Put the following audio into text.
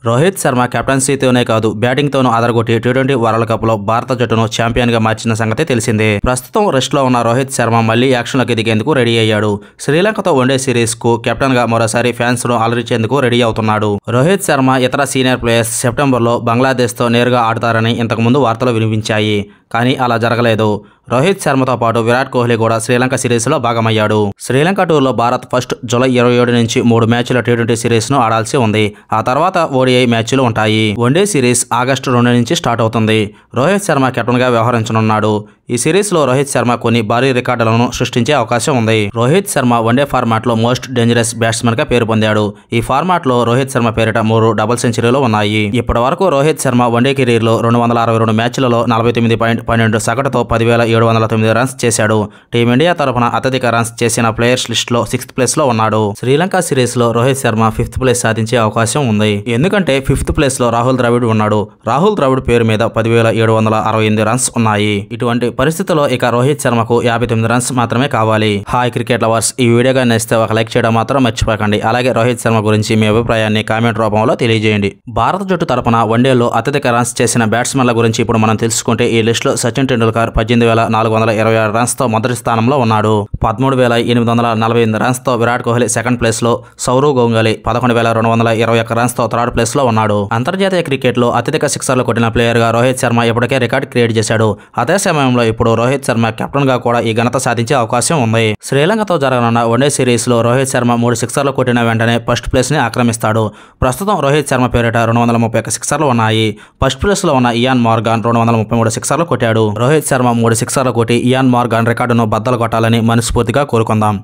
రోహిత్ శర్మ కెప్టెన్సీతోనే కాదు బ్యాటింగ్తోనూ అదరగొట్టి T20 world కప్లో భారత జట్టును ఛాంపియన్గా మార్చిన సంగతి తెలిసిందే. ప్రస్తుతం రెస్ట్లో ఉన్న రోహిత్ శర్మ మళ్లీ యాక్షన్లోకి దిగేందుకు రెడీ అయ్యాడు. శ్రీలంకతో వన్డే సిరీస్కు కెప్టెన్గా మరోసారి ఫ్యాన్స్ను అలరించేందుకు రెడీ అవుతున్నాడు. రోహిత్ శర్మ ఇతర సీనియర్ ప్లేయర్స్ సెప్టెంబర్లో బంగ్లాదేశ్తో నేరుగా ఆడతారని ఇంతకుముందు వార్తలు వినిపించాయి. కానీ అలా జరగలేదు. రోహిత్ శర్మతో పాటు విరాట్ కోహ్లీ కూడా శ్రీలంక సిరీస్లో భాగమయ్యాడు. శ్రీలంక టూర్లో భారత్ ఫస్ట్ జూలై 27 నుంచి 3 మ్యాచ్ల టీ20 సిరీస్ను ఆడాల్సి ఉంది. ఆ తర్వాత ఓడిఐ మ్యాచ్లు ఉంటాయి. వన్డే సిరీస్ ఆగస్టు 2 నుంచి స్టార్ట్ అవుతుంది. రోహిత్ శర్మ కెప్టెన్గా వ్యవహరించనున్నాడు. ఈ సిరీస్లో రోహిత్ శర్మ కొన్ని భారీ రికార్డులను సృష్టించే అవకాశం ఉంది. రోహిత్ శర్మ వన్డే ఫార్మాట్లో మోస్ట్ డేంజరస్ బ్యాట్స్మెన్గా పేరు పొందాడు. ఈ ఫార్మాట్లో రోహిత్ శర్మ పేరిట 3 డబుల్ సెంచరీలు ఉన్నాయి. ఇప్పటి వరకు రోహిత్ శర్మ వన్డే కెరీర్లో 262 మ్యాచ్లలో 49.12 సగటుతో 10,709 రన్స్ చేశాడు. టీమిండియా తరఫున అత్యధిక రన్స్ చేసిన ప్లేయర్స్ లిస్టులో 6th ప్లేస్లో ఉన్నాడు. శ్రీలంక సిరీస్లో రోహిత్ శర్మ 5th ప్లేస్ సాధించే అవకాశం ఉంది. ఎందుకంటే 5th ప్లేస్లో రాహుల్ ద్రవిడ్ ఉన్నాడు. రాహుల్ ద్రవిడ్ పేరు మీద 10,768 రన్స్ ఉన్నాయి. ఇటువంటి పరిస్థితుల్లో ఇక రోహిత్ శర్మకు 59 రన్స్ మాత్రమే కావాలి. హాయ్ క్రికెట్ లవర్స్, ఈ వీడియోగా నచ్చితే ఒక లైక్ చేయడం మాత్రం మర్చిపోకండి. అలాగే రోహిత్ శర్మ గురించి మీ అభిప్రాయాన్ని కామెంట్ రూపంలో తెలియజేయండి. భారత జట్టు తరపున వన్డేలో అత్యధిక రన్స్ చేసిన బ్యాట్స్మెన్ల గురించి ఇప్పుడు మనం తెలుసుకుంటే ఈ లిస్టులో సచిన్ టెండూల్కర్ 18,426 రన్స్తో మొదటి స్థానంలో ఉన్నాడు. 13,848 రన్స్తో విరాట్ కోహ్లీ సెకండ్ ప్లేస్లో, సౌరవ్ గంగూలీ 11,221 రన్స్తో థర్డ్ ప్లేస్లో ఉన్నాడు. అంతర్జాతీయ క్రికెట్లో అత్యధిక సిక్సర్లు కొట్టిన ప్లేయర్గా రోహిత్ శర్మ ఇప్పటికే రికార్డ్ క్రియేట్ చేశాడు. అదే సమయంలో ఇప్పుడు రోహిత్ శర్మ కెప్టెన్గా కూడా ఈ ఘనత సాధించే అవకాశం ఉంది. శ్రీలంకతో జరగనున్న వన్డే సిరీస్లో రోహిత్ శర్మ 3 సిక్సర్లు కొట్టిన వెంటనే ఫస్ట్ ప్లేస్ని ఆక్రమిస్తాడు. ప్రస్తుతం రోహిత్ శర్మ పేరిట 231 సిక్సర్లు ఉన్నాయి. ఫస్ట్ ప్లేస్లో ఉన్న ఇయాన్ మార్గాన్ 233 సిక్సర్లు కొట్టాడు. రోహిత్ శర్మ 3 సిక్సర్లు కొట్టి ఇయాన్ మార్గాన్ రికార్డును బద్దలు కొట్టాలని మనస్ఫూర్తిగా కోరుకుందాం.